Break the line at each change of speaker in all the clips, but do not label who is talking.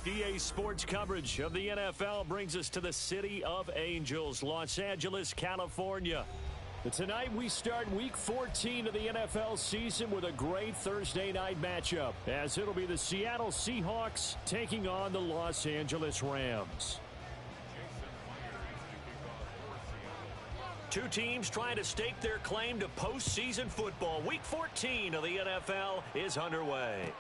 EA Sports coverage of the NFL brings us to the City of Angels, Los Angeles, California. Tonight we start Week 14 of the NFL season with a great Thursday night matchup, as it'll be the Seattle Seahawks taking on the Los Angeles Rams. Two teams trying to stake their claim to postseason football. Week 14 of the NFL is underway.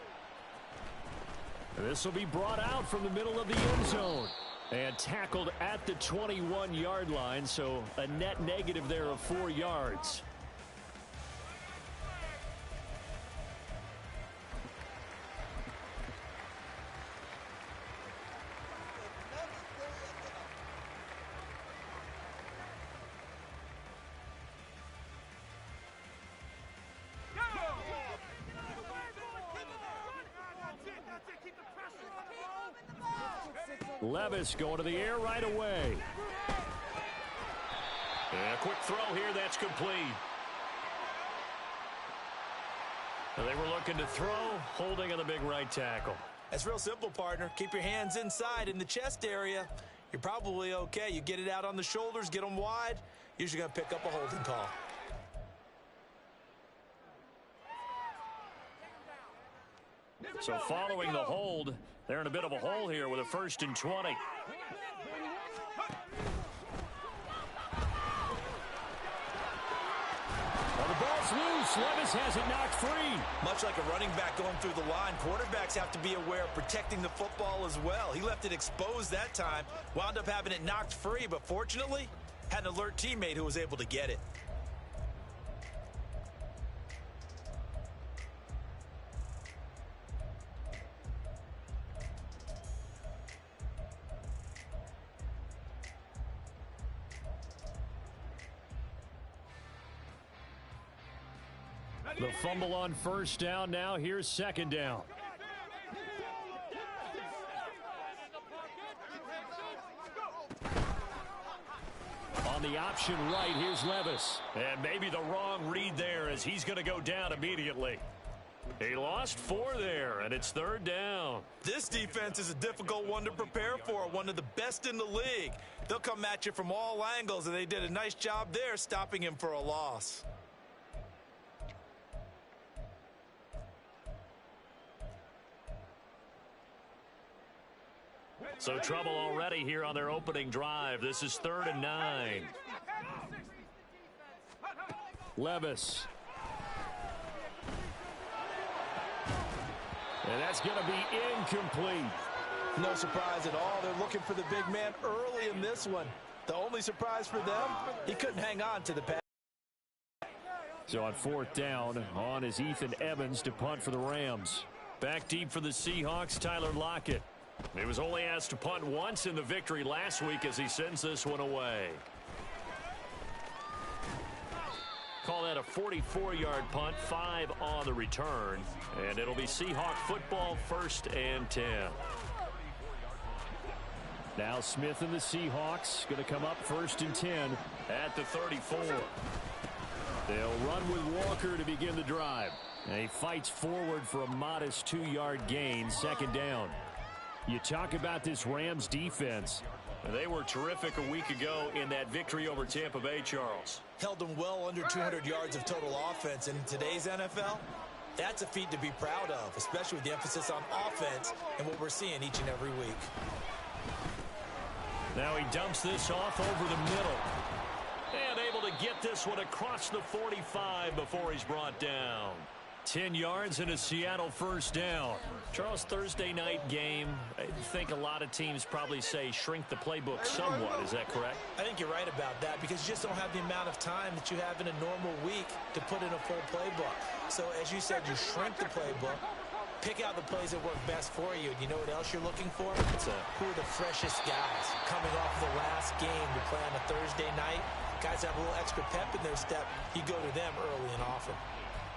This will be brought out from the middle of the end zone and tackled at the 21-yard line, so a net negative there of 4 yards. Levis going to the air right away. And a quick throw here, that's complete. And they were looking to throw, holding on the big right tackle.
That's real simple, partner. Keep your hands inside in the chest area. You're probably okay. You get it out on the shoulders, get them wide. Usually going to pick up a holding call.
So following the hold, they're in a bit of a hole here with a 1st and 20. Well, the ball's loose. Levis has it knocked free.
Much like a running back going through the line, quarterbacks have to be aware of protecting the football as well. He left it exposed that time, wound up having it knocked free, but fortunately, had an alert teammate who was able to get it.
The fumble on 1st down. Now here's 2nd down. On the option right, here's Levis. And maybe the wrong read there, as he's going to go down immediately. He lost 4 there, and it's 3rd down.
This defense is a difficult one to prepare for, one of the best in the league. They'll come at you from all angles, and they did a nice job there stopping him for a loss.
So trouble already here on their opening drive. This is 3rd and 9. Levis. And that's going to be incomplete.
No surprise at all. They're looking for the big man early in this one. The only surprise for them, he couldn't hang on to the pass.
So on 4th down, on is Ethan Evans to punt for the Rams. Back deep for the Seahawks, Tyler Lockett. He was only asked to punt once in the victory last week as he sends this one away. Call that a 44-yard punt, 5 on the return. And it'll be Seahawk football, 1st and 10. Now Smith and the Seahawks going to come up 1st and 10 at the 34. They'll run with Walker to begin the drive. And he fights forward for a modest 2-yard gain, 2nd down. You talk about this Rams defense. They were terrific a week ago in that victory over Tampa Bay, Charles.
Held them well under 200 yards of total offense. And in today's NFL, that's a feat to be proud of, especially with the emphasis on offense and what we're seeing each and every week.
Now he dumps this off over the middle. And able to get this one across the 45 before he's brought down. 10 yards and a Seattle 1st down. Charles, Thursday night game, I think a lot of teams probably say shrink the playbook somewhat. Is that correct?
I think you're right about that because you just don't have the amount of time that you have in a normal week to put in a full playbook. So as you said, you shrink the playbook, pick out the plays that work best for you. And you know what else you're looking for? Who are the freshest guys coming off the last game to play on a Thursday night? Guys have a little extra pep in their step. You go to them early and often.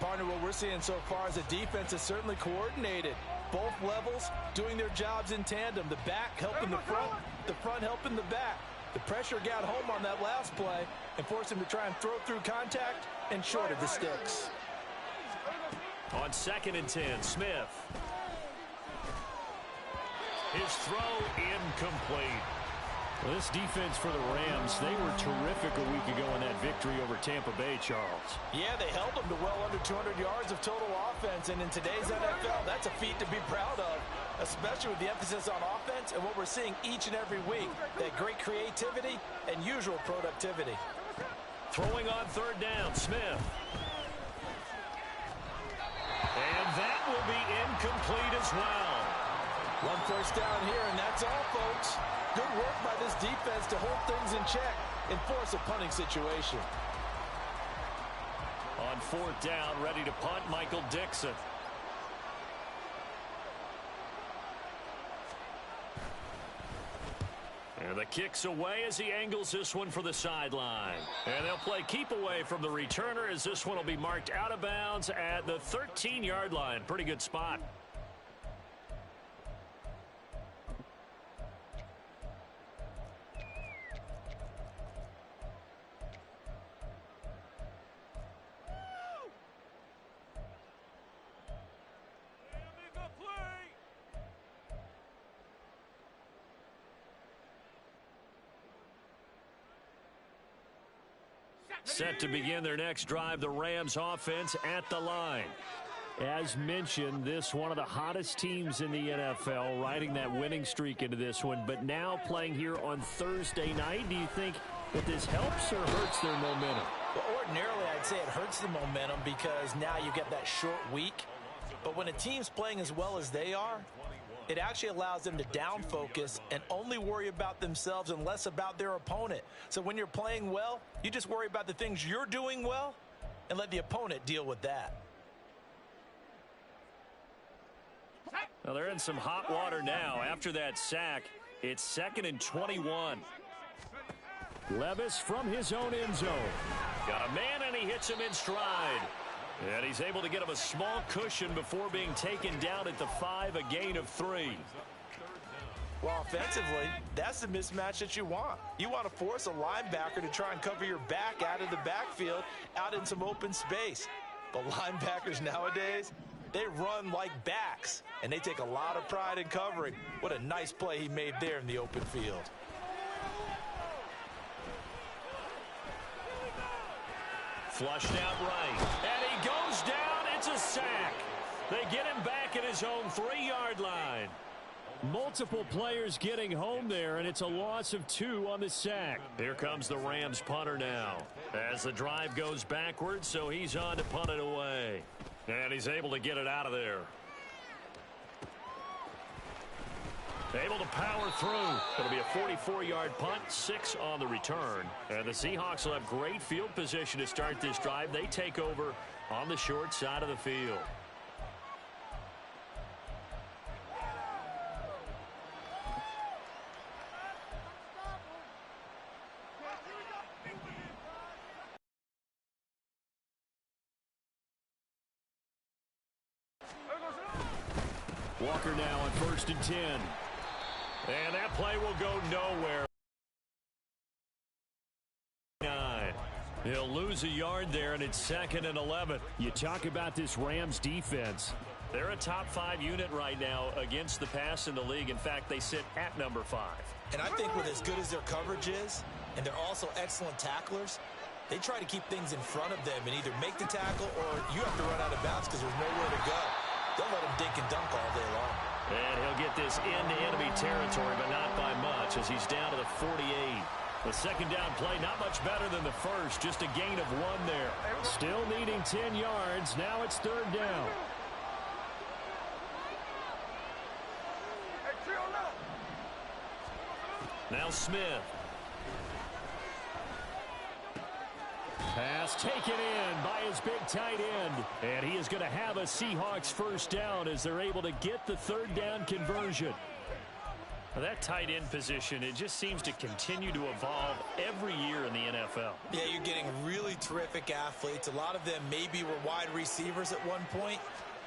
Partner, what we're seeing so far is the defense is certainly coordinated. Both levels doing their jobs in tandem. The back helping the front helping the back. The pressure got home on that last play and forced him to try and throw through contact and shorted the sticks.
On 2nd and 10, Smith. His throw incomplete. Well, this defense for the Rams, they were terrific a week ago in that victory over Tampa Bay, Charles.
Yeah, they held them to well under 200 yards of total offense, and in today's NFL, that's a feat to be proud of, especially with the emphasis on offense and what we're seeing each and every week, that great creativity and usual productivity.
Throwing on third down, Smith. And that will be incomplete as well.
One first down here, and that's all, folks. Good work by this defense to hold things in check and force a punting situation.
On fourth down, ready to punt, Michael Dixon. And the kick's away as he angles this one for the sideline. And they'll play keep away from the returner as this one will be marked out of bounds at the 13-yard line. Pretty good spot. Set to begin their next drive, the Rams offense at the line. As mentioned, this one of the hottest teams in the NFL, riding that winning streak into this one, but now playing here on Thursday night. Do you think that this helps or hurts their momentum?
Well, ordinarily, I'd say it hurts the momentum because now you get that short week. But when a team's playing as well as they are, it actually allows them to down focus and only worry about themselves and less about their opponent. So when you're playing well, you just worry about the things you're doing well and let the opponent deal with that.
Well, they're in some hot water now. After that sack, it's 2nd and 21. Levis from his own end zone. Got a man, and he hits him in stride. And he's able to get him a small cushion before being taken down at the 5, a gain of 3.
Well, offensively, that's the mismatch that you want. You want to force a linebacker to try and cover your back out of the backfield, out in some open space. But linebackers nowadays, they run like backs, and they take a lot of pride in covering. What a nice play he made there in the open field.
Flushed out right. And he goes down. It's a sack. They get him back at his own 3-yard line. Multiple players getting home there, and it's a loss of 2 on the sack. Here comes the Rams punter now. As the drive goes backwards, so he's on to punt it away. And he's able to get it out of there. Able to power through. It'll be a 44-yard punt, 6 on the return. And the Seahawks will have great field position to start this drive. They take over on the short side of the field. Walker now on 1st and 10. And that play will go nowhere. He'll lose a yard there, and it's 2nd and 11. You talk about this Rams defense. They're a top 5 unit right now against the pass in the league. In fact, they sit at number 5.
And I think with as good as their coverage is, and they're also excellent tacklers, they try to keep things in front of them and either make the tackle or you have to run out of bounds because there's nowhere to go. They'll let him dink and dunk all day long.
And he'll get this into enemy territory, but not by much as he's down to the 48. The second down play, not much better than the first, just a gain of 1 there. Still needing 10 yards. Now it's 3rd down. Now Smith. Pass taken in by his big tight end. And he is going to have a Seahawks first down as they're able to get the 3rd down conversion. That tight end position, it just seems to continue to evolve every year in the NFL.
Yeah, you're getting really terrific athletes. A lot of them maybe were wide receivers at one point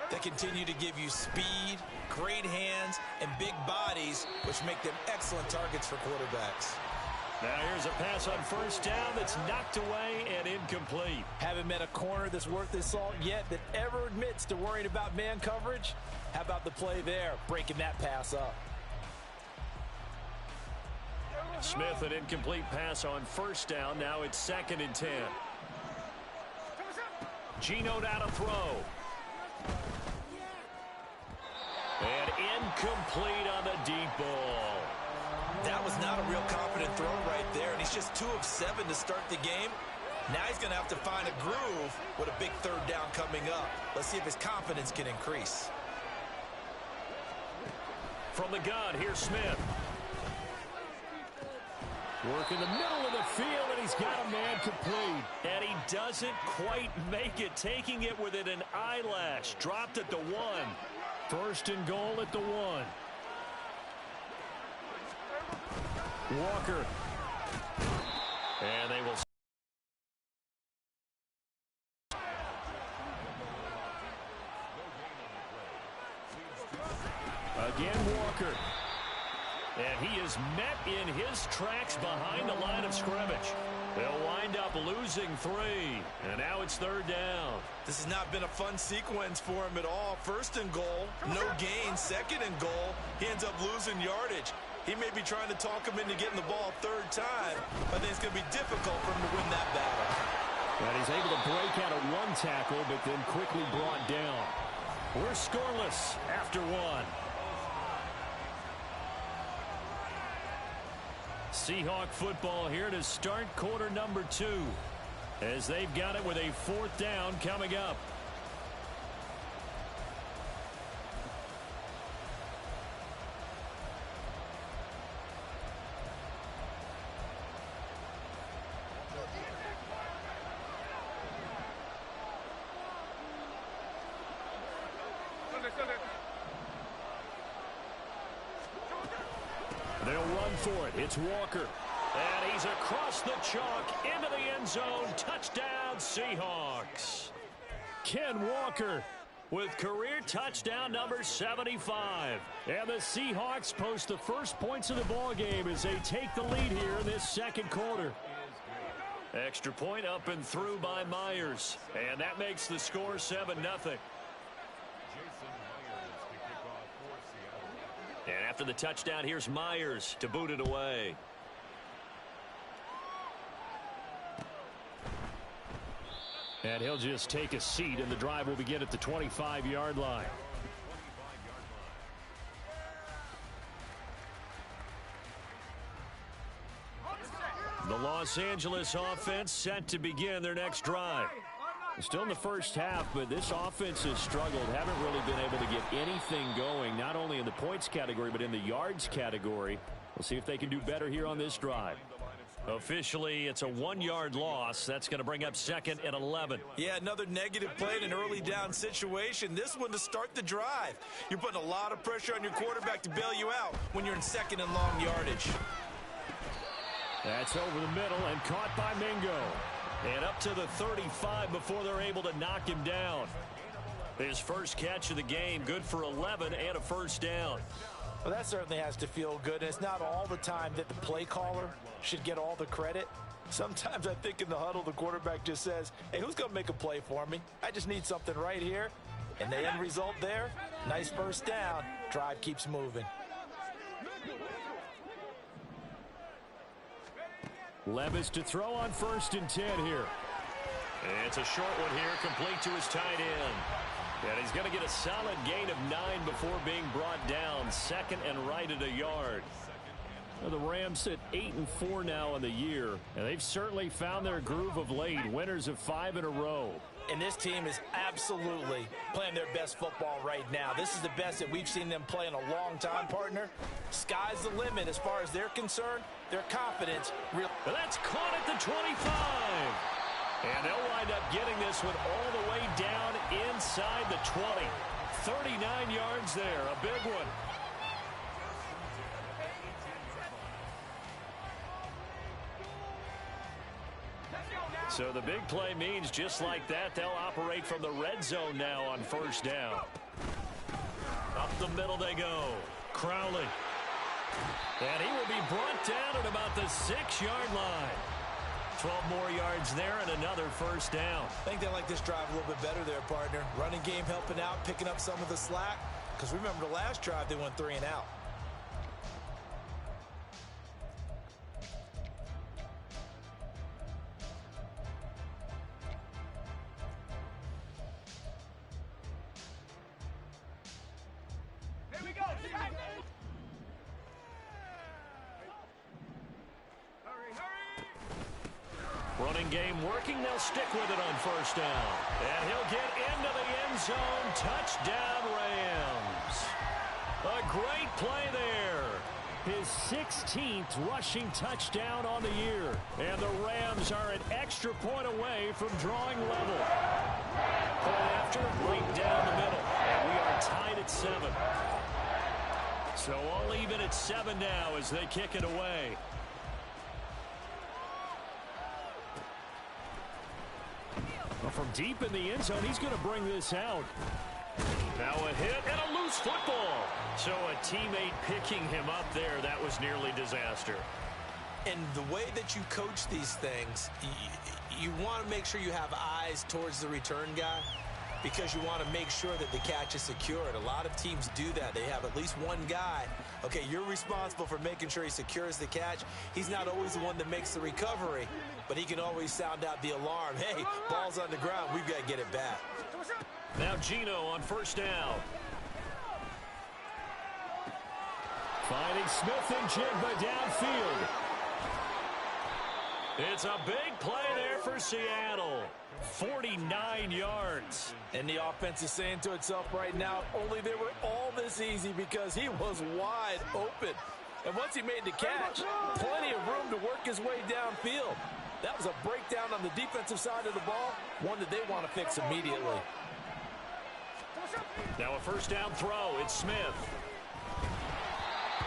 that continue to give you speed, great hands, and big bodies, which make them excellent targets for quarterbacks.
Now here's a pass on 1st down that's knocked away and incomplete.
Haven't met a corner that's worth his salt yet that ever admits to worrying about man coverage. How about the play there, breaking that pass up?
Smith, an incomplete pass on first down. Now it's 2nd and 10. Geno now to throw. And incomplete on the deep ball.
That was not a real confident throw right there, and he's just 2 of 7 to start the game. Now he's going to have to find a groove with a big 3rd down coming up. Let's see if his confidence can increase.
From the gun, here's Smith. Work in the middle of the field, and he's got a man complete. And he doesn't quite make it, taking it within an eyelash. Dropped at the 1. 1st and goal at the 1. Walker. And they will. Again, Walker. And he is met in his tracks behind the line of scrimmage. They'll wind up losing 3. And now it's 3rd down.
This has not been a fun sequence for him at all. 1st and goal, no gain. 2nd and goal, he ends up losing yardage. He may be trying to talk him into getting the ball 3rd time. I think it's going to be difficult for him to win that battle.
And he's able to break out of 1 tackle, but then quickly brought down. We're scoreless after 1. Seahawk football here to start quarter number 2, as they've got it with a 4th down coming up. They'll run for it. It's Walker. And he's across the chalk into the end zone. Touchdown, Seahawks. Ken Walker with career touchdown number 75. And the Seahawks post the first points of the ball game as they take the lead here in this 2nd quarter. Extra point up and through by Myers. And that makes the score 7-0. And after the touchdown, here's Myers to boot it away. And he'll just take a seat, and the drive will begin at the 25-yard line. The Los Angeles offense set to begin their next drive. Still in the first half, but this offense has struggled. Haven't really been able to get anything going, not only in the points category, but in the yards category. We'll see if they can do better here on this drive. Officially, it's a 1-yard loss. That's going to bring up 2nd and 11.
Yeah, another negative play in an early down situation. This one to start the drive. You're putting a lot of pressure on your quarterback to bail you out when you're in 2nd and long yardage.
That's over the middle and caught by Mingo. And up to the 35 before they're able to knock him down. His first catch of the game, good for 11 and a 1st down.
Well, that certainly has to feel good. It's not all the time that the play caller should get all the credit. Sometimes I think in the huddle, the quarterback just says, hey, who's going to make a play for me? I just need something right here. And the end result there, nice 1st down. Drive keeps moving.
Levis to throw on 1st and 10 here. And it's a short one here, complete to his tight end. And he's going to get a solid gain of 9 before being brought down. 2nd and right at a yard. Well, the Rams sit 8-4 now in the year, and they've certainly found their groove of late. Winners of 5 in a row.
And this team is absolutely playing their best football right now. This is the best that we've seen them play in a long time, partner. Sky's the limit as far as they're concerned. Their confidence.
But that's caught at the 25. And they'll wind up getting this one all the way down inside the 20. 39 yards there, a big one. So the big play means just like that, they'll operate from the red zone now on 1st down. Up the middle they go. Crowley. And he will be brought down at about the 6-yard line. 12 more yards there and another 1st down.
I think they like this drive a little bit better there, partner. Running game helping out, picking up some of the slack. Because remember the last drive, they went 3 and out.
Running game working. They'll stick with it on first down. And he'll get into the end zone. Touchdown, Rams. A great play there. His 16th rushing touchdown on the year. And the Rams are an extra point away from drawing level. Point after, right down the middle. And we are tied at 7. So all even at 7 now as they kick it away. Well, from deep in the end zone, he's going to bring this out. Now a hit and a loose football. So a teammate picking him up there, that was nearly disaster.
And the way that you coach these things, you want to make sure you have eyes towards the return guy because you want to make sure that the catch is secured. A lot of teams do that. They have at least one guy. Okay, you're responsible for making sure he secures the catch. He's not always the one that makes the recovery, but he can always sound out the alarm. Hey, ball's on the ground. We've got to get it back.
Now Geno on first down. Finding Smith-Njigba downfield. It's a big play there for Seattle. 49 yards.
And the offense is saying to itself right now, only they were all this easy because he was wide open. And once he made the catch, plenty of room to work his way downfield. That was a breakdown on the defensive side of the ball, one that they want to fix immediately.
Now a first down throw. It's Smith.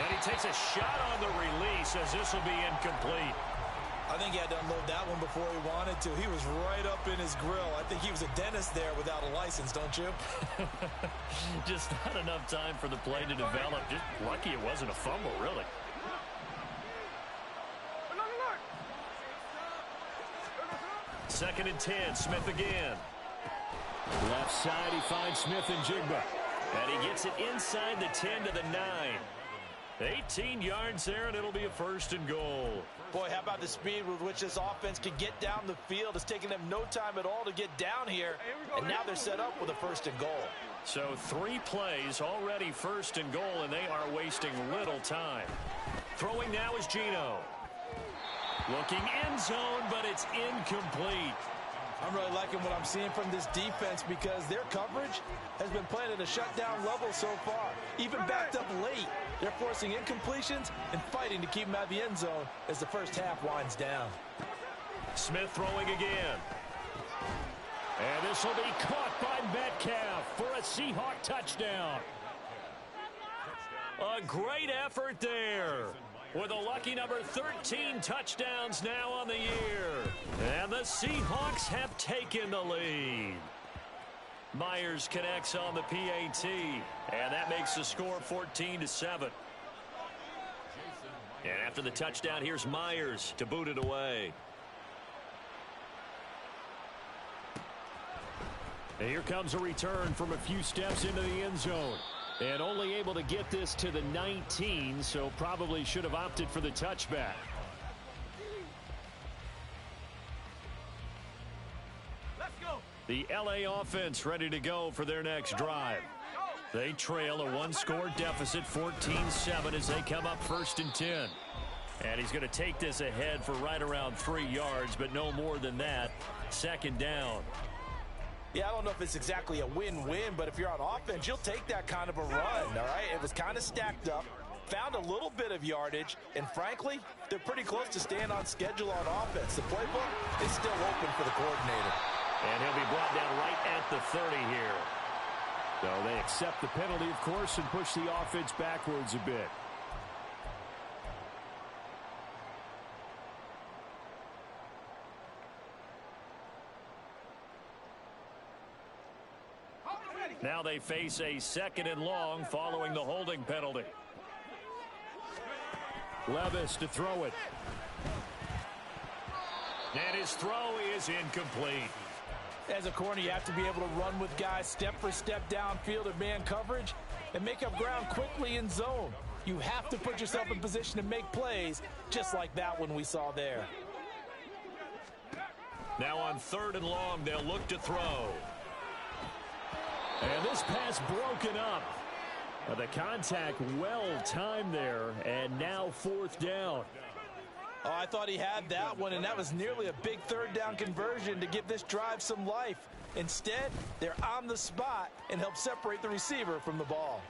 And he takes a shot on the release as this will be incomplete.
I think he had to unload that one before he wanted to. He was right up in his grill. I think he was a dentist there without a license, don't you?
Just not enough time for the play to develop. Just lucky it wasn't a fumble, really. Second and 10, Smith again. Left side, he finds Smith-Njigba. And he gets it inside the 10 to the 9. 18 yards there, and it'll be a first and goal.
Boy, how about the speed with which this offense could get down the field? It's taking them no time at all to get down here, and now they're set up with a first and goal.
So 3 plays, already first and goal, and they are wasting little time. Throwing now is Geno. Looking end zone, but it's incomplete.
I'm really liking what I'm seeing from this defense because their coverage has been playing at a shutdown level so far. Even backed up late, they're forcing incompletions and fighting to keep them out of the end zone as the first half winds down.
Smith throwing again. And this will be caught by Metcalf for a Seahawk touchdown. A great effort there. With a lucky number 13 touchdowns now on the year. And the Seahawks have taken the lead. Myers connects on the PAT. And that makes the score 14-7. And after the touchdown, here's Myers to boot it away. And here comes a return from a few steps into the end zone. And only able to get this to the 19, so probably should have opted for the touchback. Let's go. The LA offense ready to go for their next drive. They trail a one-score deficit, 14-7, as they come up first and 10. And he's going to take this ahead for right around 3 yards, but no more than that. Second down.
Yeah, I don't know if it's exactly a win-win, but if you're on offense, you'll take that kind of a run, all right? It was kind of stacked up, found a little bit of yardage, and frankly, they're pretty close to staying on schedule on offense. The playbook is still open for the coordinator.
And he'll be brought down right at the 30 here. So they accept the penalty, of course, and push the offense backwards a bit. Now they face a second and long following the holding penalty. Levis to throw it. And his throw is incomplete.
As a corner, you have to be able to run with guys step for step downfield at man coverage and make up ground quickly in zone. You have to put yourself in position to make plays just like that one we saw there.
Now on third and long, they'll look to throw. And this pass broken up. The contact well timed there, and now fourth down.
Oh, I thought he had that one, and that was nearly a big third down conversion to give this drive some life. Instead, they're on the spot and help separate the receiver from the ball.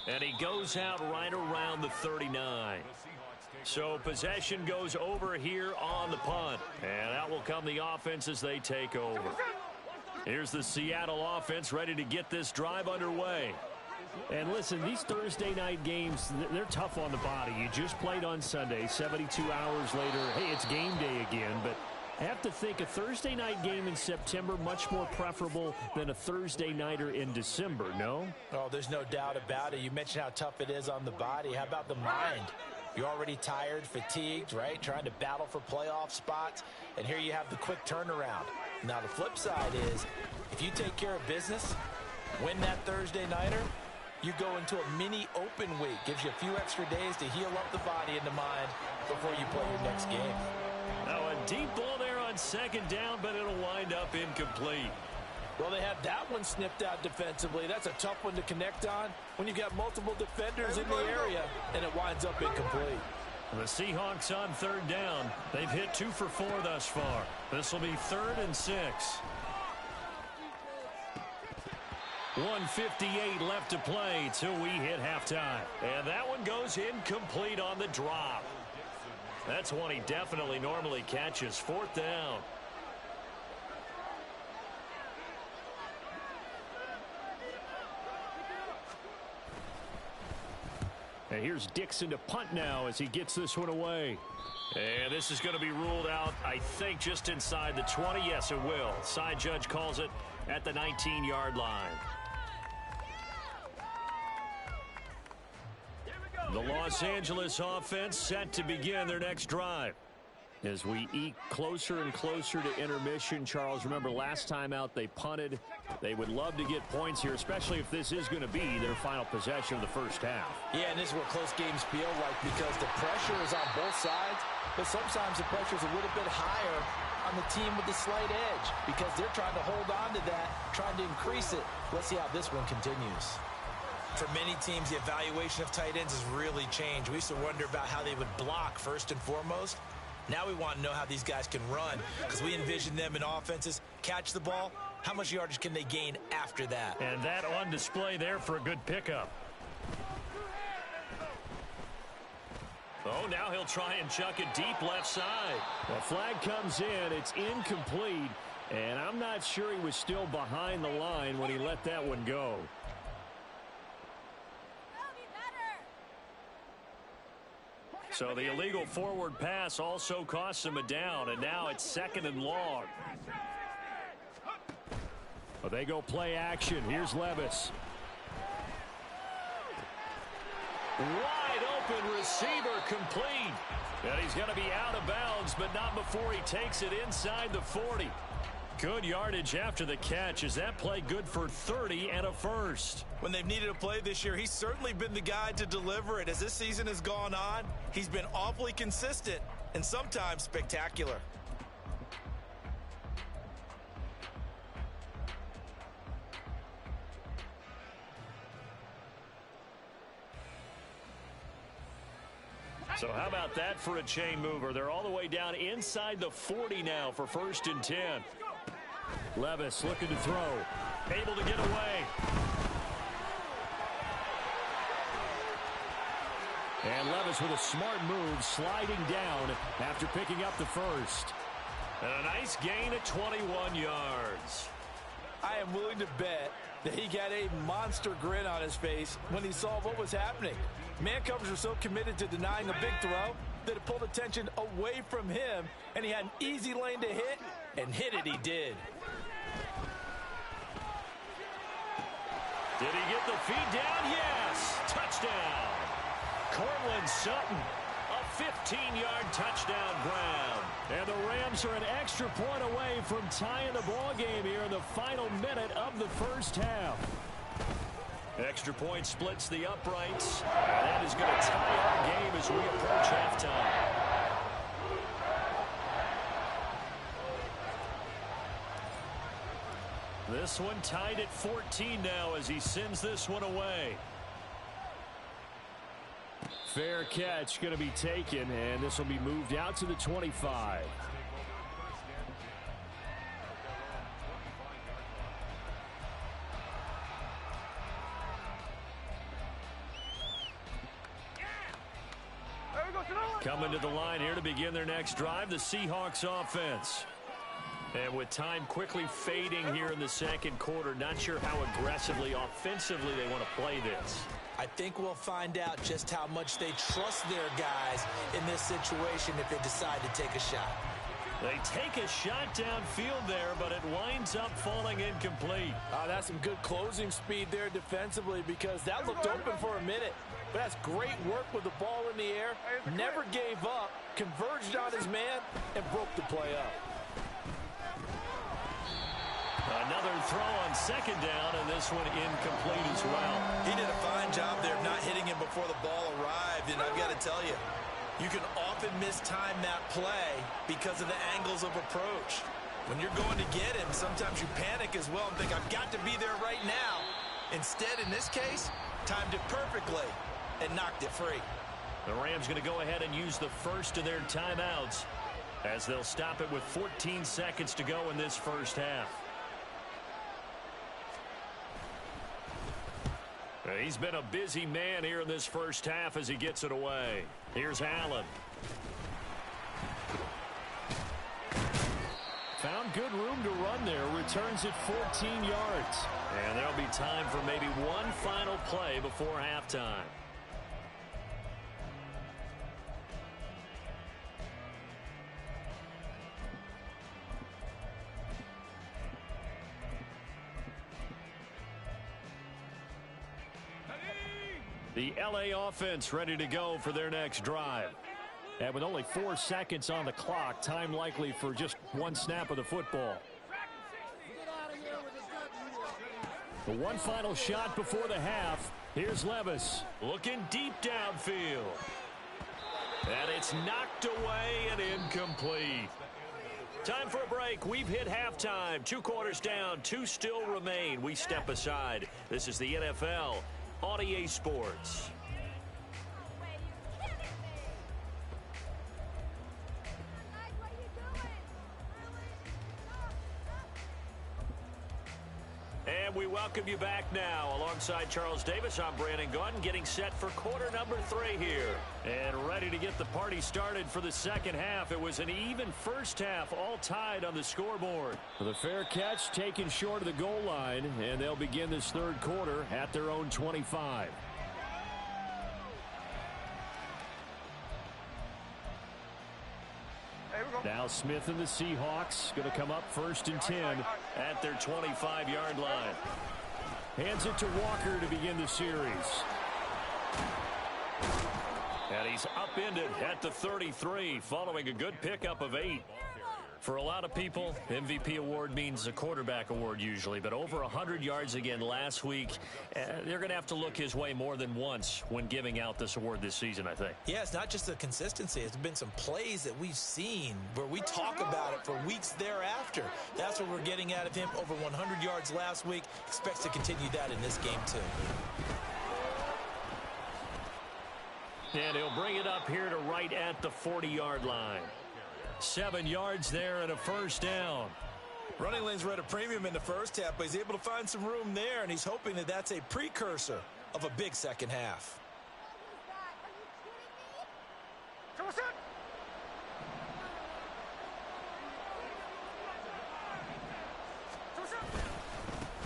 And he goes out right around the 39. So possession goes over here on the punt. And out will come the offense as they take over. Here's the Seattle offense ready to get this drive underway.
And listen, these Thursday night games, they're tough on the body. You just played on Sunday, 72 hours later. Hey, it's game day again, but I have to think a Thursday night game in September much more preferable than a Thursday nighter in December, no?
Oh, there's no doubt about it. You mentioned how tough it is on the body. How about the mind? You're already tired, fatigued, right? Trying to battle for playoff spots. And here you have the quick turnaround. Now, the flip side is, if you take care of business, win that Thursday nighter, you go into a mini open week. Gives you a few extra days to heal up the body and the mind before you play your next game.
Now a deep ball there on second down, but it'll wind up incomplete.
Well, they had that one snipped out defensively. That's a tough one to connect on when you've got multiple defenders in the area, and it winds up incomplete.
The Seahawks on third down. They've hit 2 for 4 thus far. This will be 3rd and 6. 1:58 left to play till we hit halftime. And that one goes incomplete on the drop. That's one he definitely normally catches. 4th down.
And here's Dixon to punt now as he gets this one away.
And this is going to be ruled out, I think, just inside the 20. Yes, it will. Side judge calls it at the 19-yard line. The Los Angeles offense set to begin their next drive.
As we eke closer and closer to intermission, Charles, remember last time out they punted. They would love to get points here, especially if this is going to be their final possession of the first half.
Yeah, and this is what close games feel like because the pressure is on both sides, but sometimes the pressure is a little bit higher on the team with the slight edge because they're trying to hold on to that, trying to increase it. Let's see how this one continues. For many teams, the evaluation of tight ends has really changed. We used to wonder about how they would block first and foremost. Now we want to know how these guys can run because we envision them in offenses. Catch the ball. How much yardage can they gain after that?
And that on display there for a good pickup. Oh, now he'll try and chuck it deep left side.
The flag comes in. It's incomplete. And I'm not sure he was still behind the line when he let that one go.
So the illegal forward pass also costs him a down, and now it's 2nd and long.
Well, they go play action. Here's Levis.
Wide open receiver complete. And he's going to be out of bounds, but not before he takes it inside the 40. Good yardage after the catch. Is that play good for 30 and a first?
When they've needed a play this year, he's certainly been the guy to deliver it. As this season has gone on, he's been awfully consistent and sometimes spectacular.
So how about that for a chain mover? They're all the way down inside the 40 now for 1st and 10.
Levis looking to throw.
Able to get away.
And Levis with a smart move, sliding down after picking up the first.
And a nice gain at 21 yards.
I am willing to bet that he got a monster grin on his face when he saw what was happening. Man covers were so committed to denying a big throw that it pulled attention away from him, and he had an easy lane to hit, and hit it he did.
Did he get the feed down? Yes! Touchdown! Cortland Sutton, a 15-yard touchdown ground.
And the Rams are an extra point away from tying the ball game here in the final minute of the first half.
Extra point splits the uprights. And that is going to tie our game as we approach halftime. This one tied at 14 now as he sends this one away. fair catch going to be taken, and this will be moved out to the 25. Coming to the line here to begin their next drive, the Seahawks offense. And with time quickly fading here in the second quarter, not sure how aggressively, offensively they want to play this.
I think we'll find out just how much they trust their guys in this situation if they decide to take a shot.
They take a shot downfield there, but it winds up falling incomplete.
That's some good closing speed there defensively, because that looked open for a minute. But that's great work with the ball in the air. Never gave up, converged on his man, and broke the play up.
Another throw on second down, and this one incomplete as well.
He did a fine job there of not hitting him before the ball arrived, and I've got to tell you, you can often mistime that play because of the angles of approach. When you're going to get him, sometimes you panic as well and think, I've got to be there right now. Instead, in this case, timed it perfectly and knocked it free.
The Rams going to go ahead and use the first of their timeouts as they'll stop it with 14 seconds to go in this first half. He's been a busy man here in this first half as he gets it away. Here's Allen. Found good room to run there. Returns it 14 yards. And there'll be time for maybe one final play before halftime. The LA offense ready to go for their next drive. And with only 4 seconds on the clock, time likely for just one snap of the football. The one final shot before the half. Here's Levis looking deep downfield. And it's knocked away and incomplete. Time for a break. We've hit halftime. 2 quarters down, 2 still remain. We step aside. This is the NFL on EA Sports. And we welcome you back now. Alongside Charles Davis, I'm Brandon Gaudin, getting set for quarter number 3 here. And ready to get the party started for the second half. It was an even first half, all tied on the scoreboard. The fair catch taken short of the goal line, and they'll begin this third quarter at their own 25. Now Smith and the Seahawks going to come up first and 10 at their 25-yard line. Hands it to Walker to begin the series. And he's upended at the 33 following a good pickup of 8. For a lot of people, MVP award means a quarterback award usually, but over 100 yards again last week. They're going to have to look his way more than once when giving out this award this season, I think.
Yeah, it's not just the consistency. It's been some plays that we've seen where we talk about it for weeks thereafter. That's what we're getting out of him. Over 100 yards last week. Expects to continue that in this game, too.
And he'll bring it up here to right at the 40-yard line. 7 yards there and a first down.
Running lanes were at a premium in the first half, but he's able to find some room there, and he's hoping that that's a precursor of a big second half.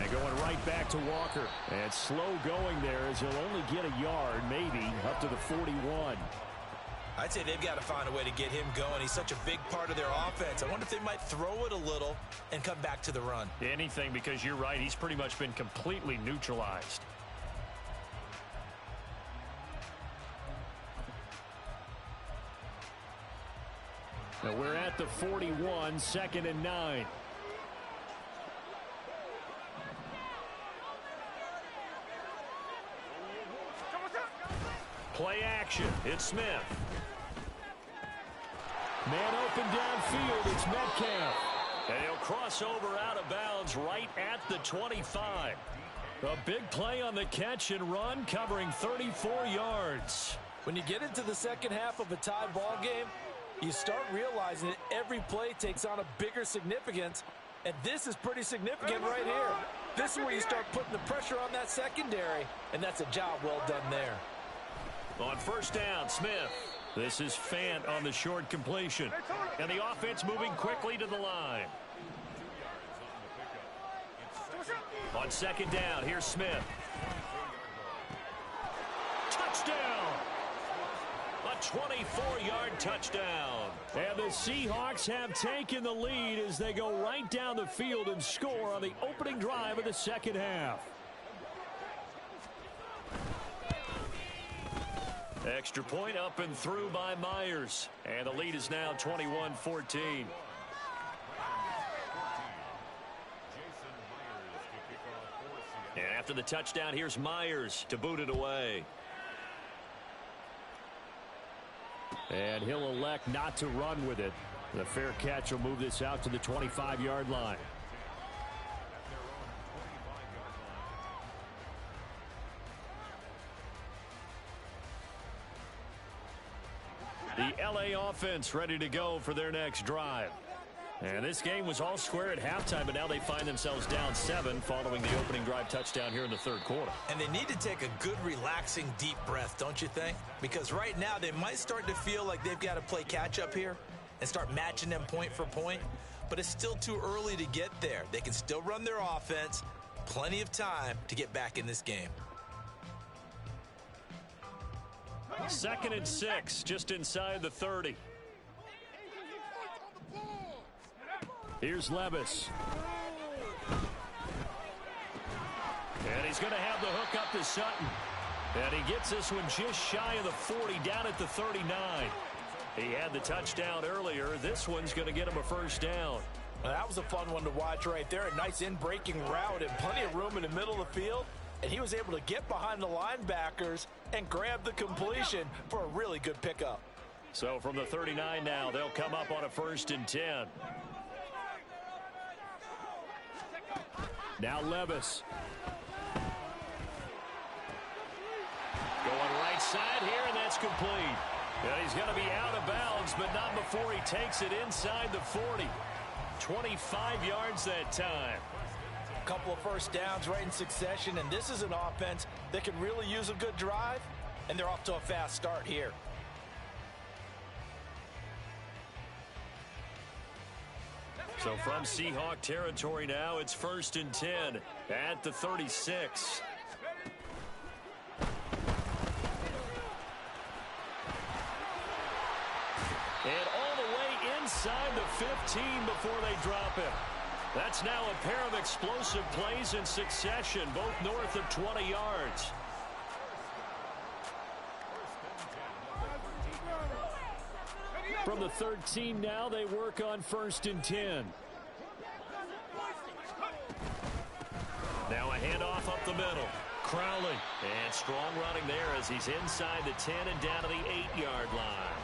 And going right back to Walker. And slow going there as he'll only get a yard, maybe, up to the 41.
I'd say they've got to find a way to get him going. He's such a big part of their offense. I wonder if they might throw it a little and come back to the run.
Anything, because you're right. He's pretty much been completely neutralized. Now we're at the 41, 2nd and 9. Play action. It's Smith. Man open downfield. It's Metcalf. And he'll cross over out of bounds right at the 25. A big play on the catch and run, covering 34 yards.
When you get into the second half of a tie ball game, you start realizing that every play takes on a bigger significance, and this is pretty significant right here. This is where you start putting the pressure on that secondary, and that's a job well done there.
On first down, Smith. This is Fant on the short completion. And the offense moving quickly to the line. On second down, here's Smith. Touchdown! A 24-yard touchdown.
And the Seahawks have taken the lead as they go right down the field and score on the opening drive of the second half.
Extra point up and through by Myers. And the lead is now 21-14. And after the touchdown, here's Myers to boot it away.
And he'll elect not to run with it. The fair catch will move this out to the 25-yard line.
The LA offense ready to go for their next drive. And this game was all square at halftime, but now they find themselves down 7 following the opening drive touchdown here in the third quarter.
And they need to take a good, relaxing, deep breath, don't you think? Because right now they might start to feel like they've got to play catch-up here and start matching them point for point. But it's still too early to get there. They can still run their offense. Plenty of time to get back in this game.
2nd and 6, just inside the 30.
Here's Levis.
And he's going to have the hook up to Sutton. And he gets this one just shy of the 40, down at the 39. He had the touchdown earlier. This one's going to get him a first down.
Now, that was a fun one to watch right there. A nice in-breaking route and plenty of room in the middle of the field. And he was able to get behind the linebackers and grab the completion for a really good pickup.
So from the 39 now, they'll come up on a 1st and 10.
Now Levis.
Going right side here, and that's complete. And he's going to be out of bounds, but not before he takes it inside the 40. 25 yards that time.
A couple of first downs right in succession, and this is an offense that can really use a good drive, and they're off to a fast start here.
So from Seahawk territory now, it's 1st and 10 at the 36. And all the way inside the 15 before they drop him. That's now a pair of explosive plays in succession, both north of 20 yards.
From the 13 now, they work on 1st and 10.
Now a handoff up the middle. Crowley. And strong running there as he's inside the 10 and down to the 8-yard line.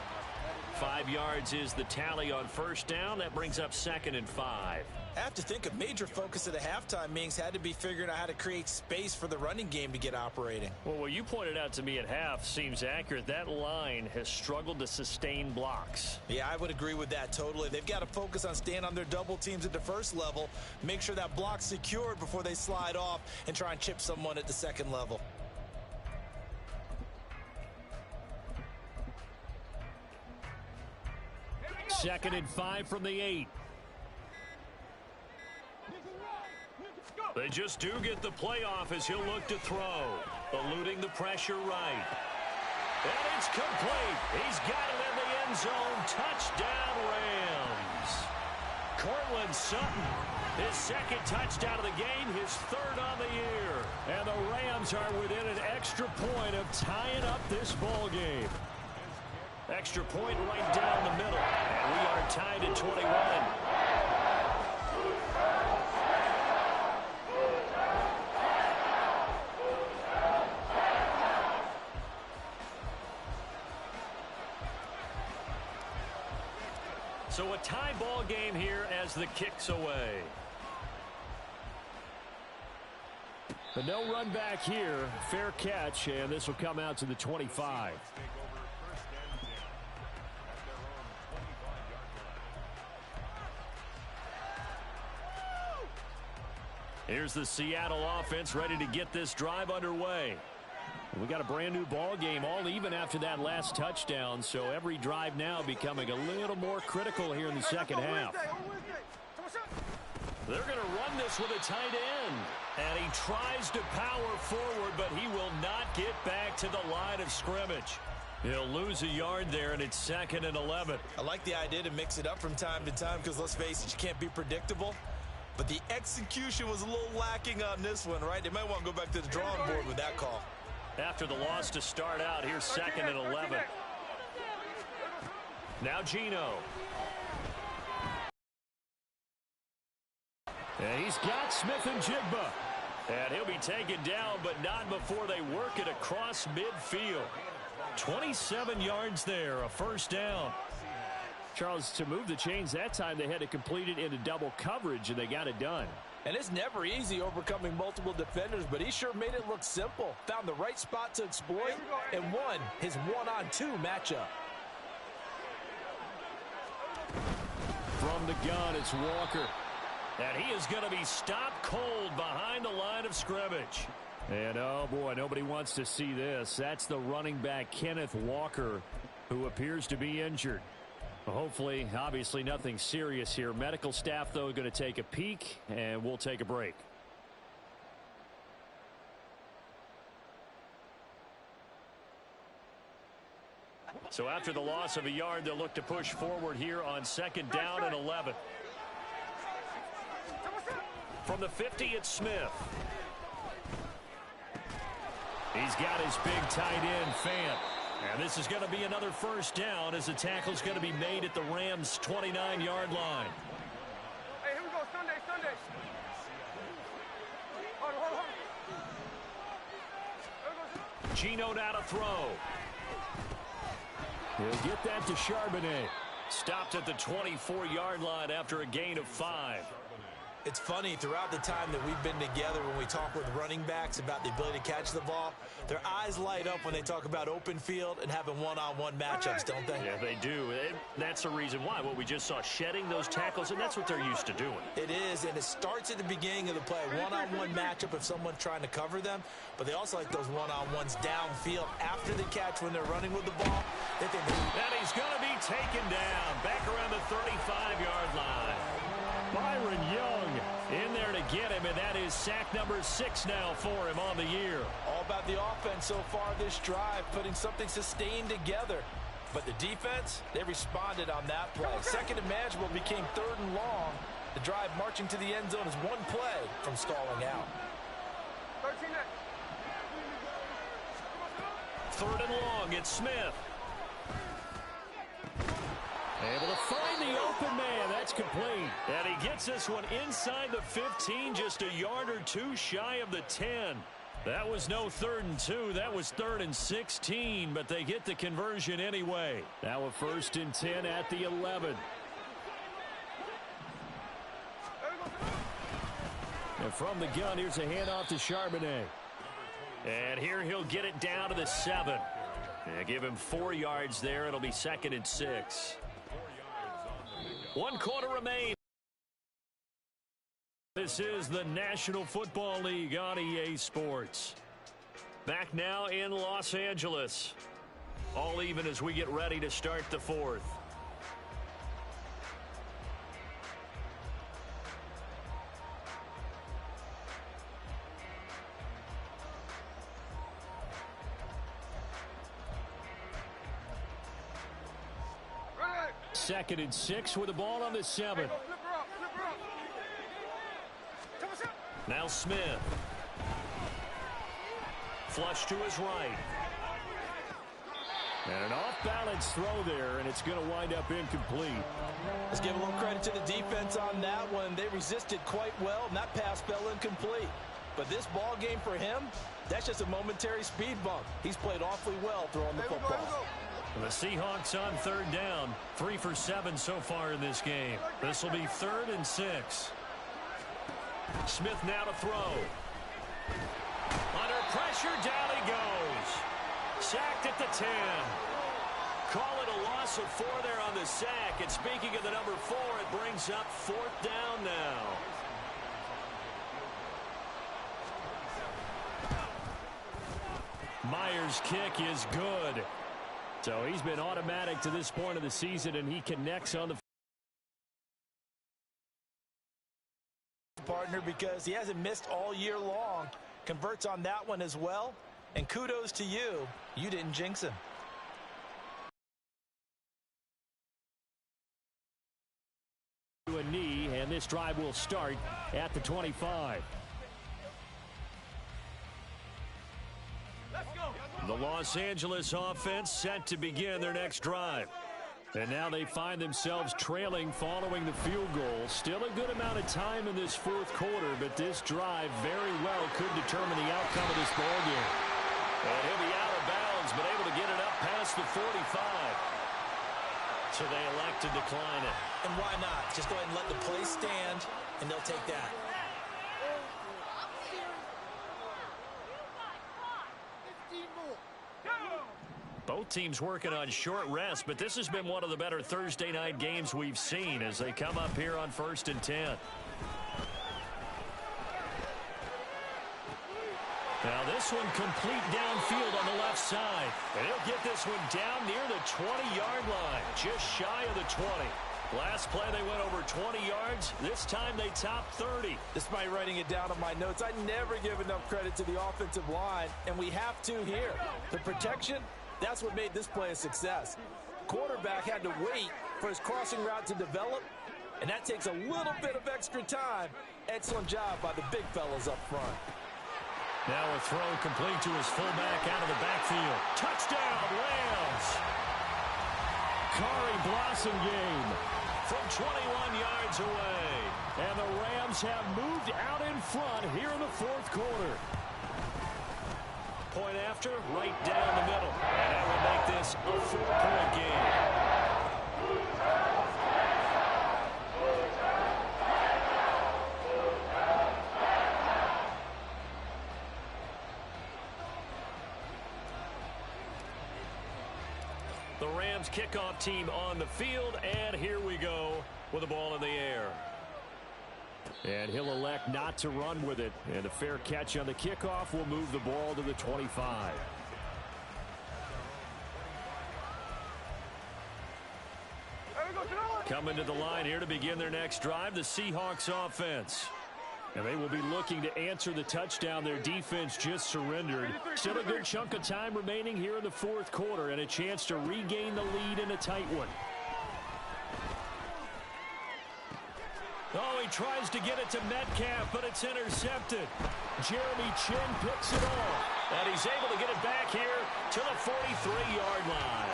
5 yards is the tally on first down. That brings up 2nd and 5.
I have to think a major focus at the halftime meetings had to be figuring out how to create space for the running game to get operating.
Well, what you pointed out to me at half seems accurate. That line has struggled to sustain blocks.
Yeah, I would agree with that totally. They've got to focus on staying on their double teams at the first level, make sure that block's secured before they slide off and try and chip someone at the second level.
Second and 5 from the 8.
They just do get the playoff as he'll look to throw. Eluding the pressure right. And it's complete. He's got it in the end zone. Touchdown, Rams. Courtland Sutton, his 2nd touchdown of the game, his 3rd on the year.
And the Rams are within an extra point of tying up this ball game.
Extra point right down the middle. And we are tied at 21. So a tie ball game here as the kick's away.
But no run back here. Fair catch, and this will come out to the 25.
Here's the Seattle offense ready to get this drive underway. We got a brand new ball game, all even after that last touchdown, so every drive now becoming a little more critical here in the second half. They're going to run this with a tight end, and he tries to power forward, but he will not get back to the line of scrimmage. He'll lose a yard there, and it's 2nd and 11.
I like the idea to mix it up from time to time because, let's face it, you can't be predictable. But the execution was a little lacking on this one, right? They might want to go back to the drawing board with that call.
After the loss to start out, here's 2nd and 11. Now Geno. And he's got Smith-Njigba. And he'll be taken down, but not before they work it across midfield. 27 yards there, a first down.
Charles, to move the chains that time, they had to complete it into double coverage, and they got it done.
And it's never easy overcoming multiple defenders, but he sure made it look simple. Found the right spot to exploit and won his one-on-two matchup.
From the gun, it's Walker. And he is going to be stopped cold behind the line of scrimmage.
And, oh, boy, nobody wants to see this. That's the running back, Kenneth Walker, who appears to be injured. Hopefully, obviously, nothing serious here. Medical staff, though, going to take a peek, and we'll take a break.
So after the loss of a yard, they'll look to push forward here on 2nd down and 11. From the 50, it's Smith. He's got his big tight end, Fant. And this is going to be another first down as the tackle's going to be made at the Rams' 29-yard line.
Hey, here we go, Sunday. Hold on.
Geno now to throw.
He'll get that to Charbonnet.
Stopped at the 24-yard line after a gain of 5.
It's funny, throughout the time that we've been together, when we talk with running backs about the ability to catch the ball, their eyes light up when they talk about open field and having one-on-one matchups, don't they?
Yeah, they do. That's the reason why. What we just saw, shedding those tackles, and that's what they're used to doing.
It is, and it starts at the beginning of the play. One-on-one matchup if someone's trying to cover them, but they also like those one-on-ones downfield after the catch when they're running with the ball. They think
and he's going to be taken down back around the 35-yard line.
Byron Young
in there to get him, and that is sack number 6 now for him on the year.
All about the offense so far this drive, putting something sustained together. But the defense, they responded on that play. Second and manageable became 3rd and long. The drive marching to the end zone is one play from stalling out.
3rd and long, it's Smith. Able to find the open man. That's complete. And he gets this one inside the 15, just a yard or two shy of the 10. That was no 3rd and 2. That was 3rd and 16, but they get the conversion anyway.
Now a 1st and 10 at the 11. And from the gun, here's a handoff to Charbonnet.
And here he'll get it down to the 7. Yeah, give him 4 yards there. It'll be 2nd and 6. 1 quarter remains. This is the National Football League on EA Sports. Back now in Los Angeles. All even as we get ready to start the 4th.
Second and 6 with the ball on the 7.
Now Smith. Flush to his right.
And an off-balance throw there, and it's going to wind up incomplete.
Let's give a little credit to the defense on that one. They resisted quite well, and that pass fell incomplete. But this ball game for him, that's just a momentary speed bump. He's played awfully well throwing the football.
The Seahawks on 3rd down. 3 for 7 so far in this game. This will be 3rd and 6. Smith now to throw. Under pressure, down he goes. Sacked at the 10. Call it a loss of 4 there on the sack. And speaking of the number 4, it brings up 4th down now. Myers' kick is good. So he's been automatic to this point of the season, and he connects on the
partner because he hasn't missed all year long. Converts on that one as well. And kudos to you. You didn't jinx him.
A knee, and this drive will start at the 25. The Los Angeles offense set to begin their next drive. And now they find themselves trailing following the field goal. Still a good amount of time in this fourth quarter, but this drive very well could determine the outcome of this ball game.
And he'll be out of bounds, but able to get it up past the 45.
So they elect to decline it.
And why not? Just go ahead and let the play stand, and they'll take that.
Both teams working on short rest, but this has been one of the better Thursday night games we've seen as they come up here on 1st and 10. Now this one complete downfield on the left side. And he'll get this one down near the 20-yard line, just shy of the 20. Last play they went over 20 yards. This time they topped 30.
Despite writing it down on my notes, I never give enough credit to the offensive line, and we have to here. The protection, that's what made this play a success. Quarterback had to wait for his crossing route to develop, and that takes a little bit of extra time. Excellent job by the big fellas up front.
Now a throw complete to his fullback out of the backfield. Touchdown, Rams! Kari Blasingame from 21 yards away. And the Rams have moved out in front here in the fourth quarter. Point after, right down the middle. And that will make this a 4-point game. The Rams kickoff team on the field, and here we go with the ball in the air. And he'll elect not to run with it. And a fair catch on the kickoff will move the ball to the 25. Coming to the line here to begin their next drive, the Seahawks offense. And they will be looking to answer the touchdown their defense just surrendered. Still a good chunk of time remaining here in the fourth quarter and a chance to regain the lead in a tight one. Oh, he tries to get it to Metcalf, but it's intercepted. Jeremy Chinn picks it off. And he's able to get it back here to the 43-yard line.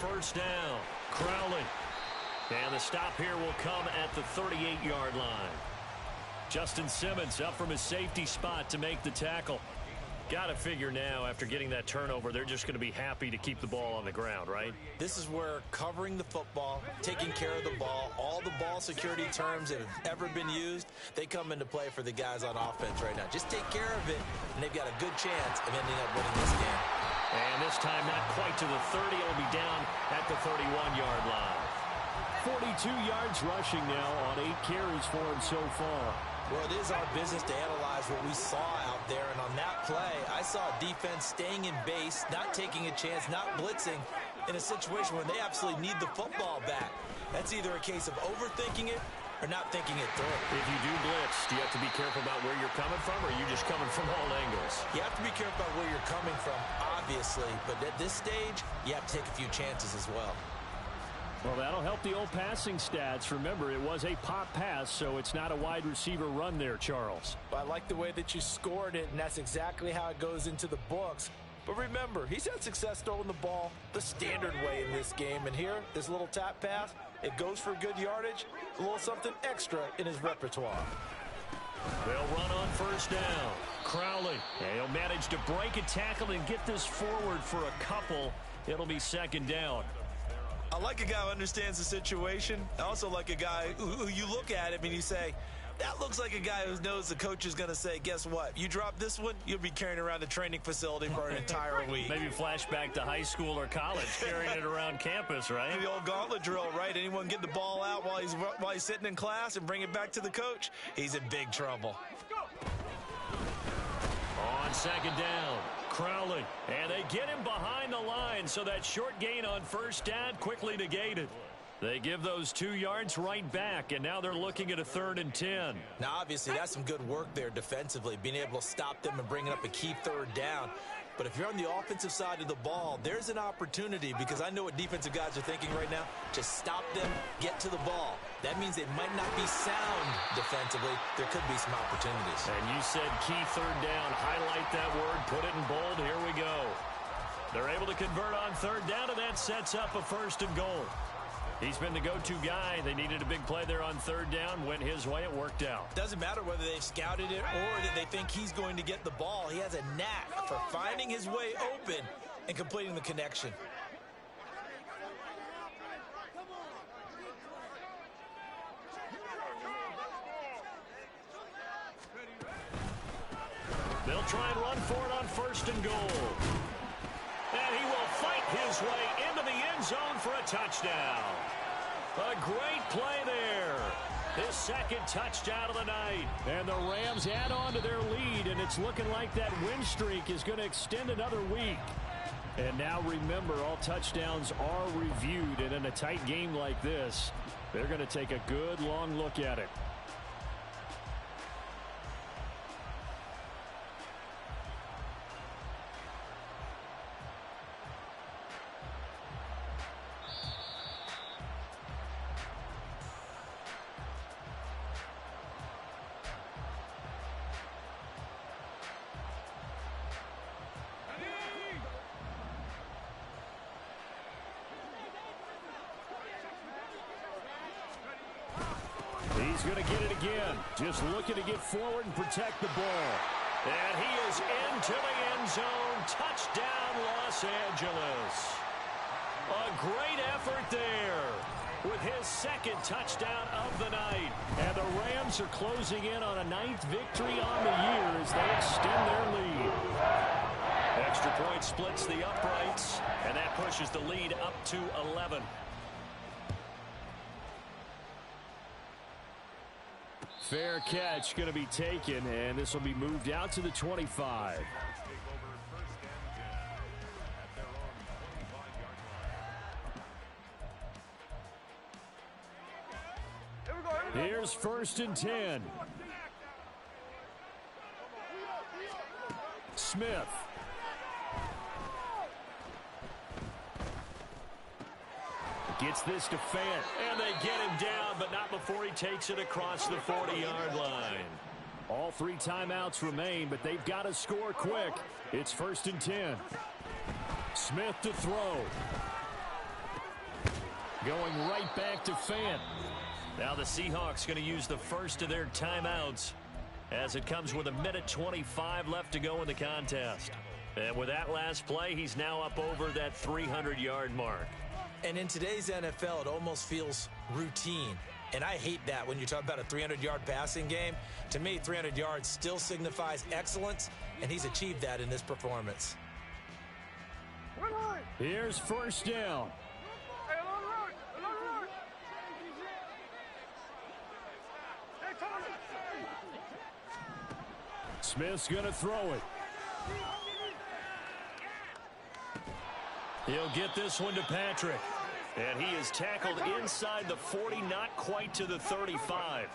First down, Crowley. And the stop here will come at the 38-yard line. Justin Simmons up from his safety spot to make the tackle. Got to figure now, after getting that turnover, they're just going to be happy to keep the ball on the ground, right?
This is where covering the football, taking care of the ball, all the ball security terms that have ever been used, they come into play for the guys on offense right now. Just take care of it, and they've got a good chance of ending up winning this game.
And this time not quite to the 30. It'll be down at the 31-yard line. 42 yards rushing now on 8 carries for him so far.
Well, it is our business to analyze what we saw out there. And on that play, I saw defense staying in base, not taking a chance, not blitzing in a situation where they absolutely need the football back. That's either a case of overthinking it or not thinking it through.
If you do blitz, do you have to be careful about where you're coming from, or are you just coming from all angles?
You have to be careful about where you're coming from, obviously, but at this stage, you have to take a few chances as well.
Well, that'll help the old passing stats. Remember, it was a pop pass, so it's not a wide receiver run there, Charles.
I like the way that you scored it, and that's exactly how it goes into the books. But remember, he's had success throwing the ball the standard way in this game. And here, this little tap pass, it goes for good yardage, a little something extra in his repertoire.
They'll run on first down. Crowley, and he'll manage to break a tackle and get this forward for a couple. It'll be second down.
I like a guy who understands the situation. I also like a guy who you look at him and you say, That looks like a guy who knows the coach is going to say, guess what? You drop this one, you'll be carrying around the training facility for an entire week.
Maybe flashback to high school or college, carrying it around campus, right?
The old gauntlet drill, right? Anyone get the ball out while he's sitting in class and bring it back to the coach? He's in big trouble.
On second down, Crowley. And they get him behind the line, so that short gain on first down quickly negated. They give those 2 yards right back, and now they're looking at a 3rd and 10.
Now, obviously, that's some good work there defensively, being able to stop them and bringing up a key 3rd down. But if you're on the offensive side of the ball, there's an opportunity, because I know what defensive guys are thinking right now. Just stop them, get to the ball. That means they might not be sound defensively. There could be some opportunities.
And you said key 3rd down. Highlight that word, put it in bold. Here we go. They're able to convert on 3rd down, and that sets up a 1st and goal. He's been the go-to guy. They needed a big play there on 3rd down. Went his way. It worked out.
Doesn't matter whether they've scouted it or that they think he's going to get the ball. He has a knack for finding his way open and completing the connection.
They'll try and run for it on 1st and goal. And he will fight his way into the end zone for a touchdown. A great play there. His 2nd touchdown of the night. And the Rams add on to their lead, and it's looking like that win streak is going to extend another week. And now remember, all touchdowns are reviewed, and in a tight game like this, they're going to take a good long look at it. He's going to get it again. Just looking to get forward and protect the ball. And he is into the end zone. Touchdown, Los Angeles. A great effort there with his 2nd touchdown of the night. And the Rams are closing in on a 9th victory on the year as they extend their lead. Extra point splits the uprights, and that pushes the lead up to 11. Fair catch going to be taken, and this will be moved out to the 25. Here's 1st and 10. Smith. Gets this to Fant, and they get him down, but not before he takes it across the 40-yard line. All 3 timeouts remain, but they've got to score quick. It's 1st and 10. Smith to throw. Going right back to Fant. Now the Seahawks going to use the first of their timeouts as it comes with 1:25 left to go in the contest. And with that last play, he's now up over that 300-yard mark.
And in today's NFL, it almost feels routine. And I hate that when you talk about a 300-yard passing game. To me, 300 yards still signifies excellence, and he's achieved that in this performance.
Here's 1st down. Smith's going to throw it. He'll get this one to Patrick. And he is tackled inside the 40, not quite to the 35.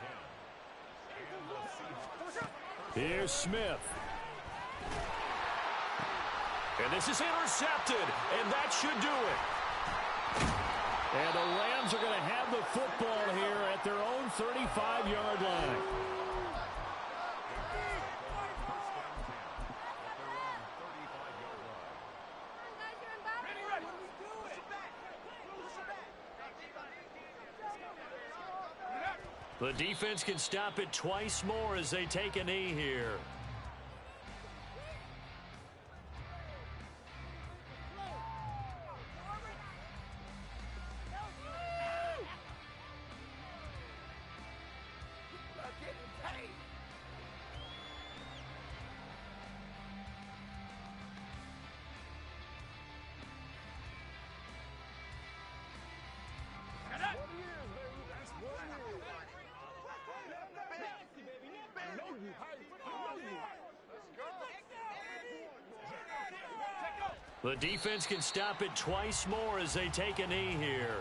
Here's Smith. And this is intercepted, and that should do it. And the Rams are going to have the football here at their own 35-yard line. The defense can stop it twice more as they take a knee here.
The defense can stop it twice more as they take a knee here.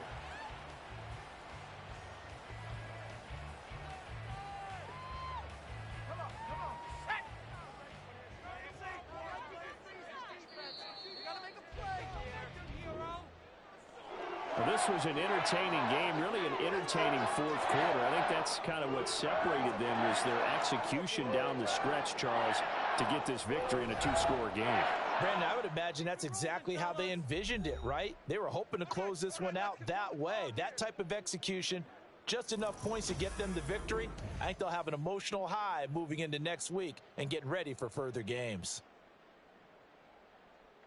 Well, this was an entertaining game, really an entertaining fourth quarter. I think that's kind of what separated them was their execution down the stretch, Charles, to get this victory in a two-score game.
Brandon, I would imagine that's exactly how they envisioned it, right? They were hoping to close this one out that way. That type of execution, just enough points to get them the victory. I think they'll have an emotional high moving into next week and getting ready for further games.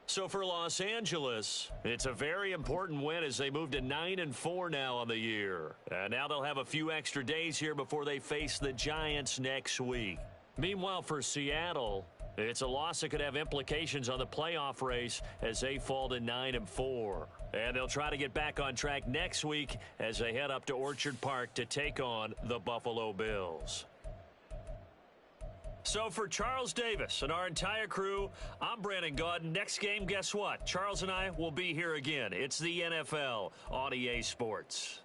So for Los Angeles, it's a very important win as they move to 9-4 now on the year. And now they'll have a few extra days here before they face the Giants next week. Meanwhile, for Seattle, it's a loss that could have implications on the playoff race as they fall to 9-4. And they'll try to get back on track next week as they head up to Orchard Park to take on the Buffalo Bills. So for Charles Davis and our entire crew, I'm Brandon Gaudin. Next game, guess what? Charles and I will be here again. It's the NFL on EA Sports.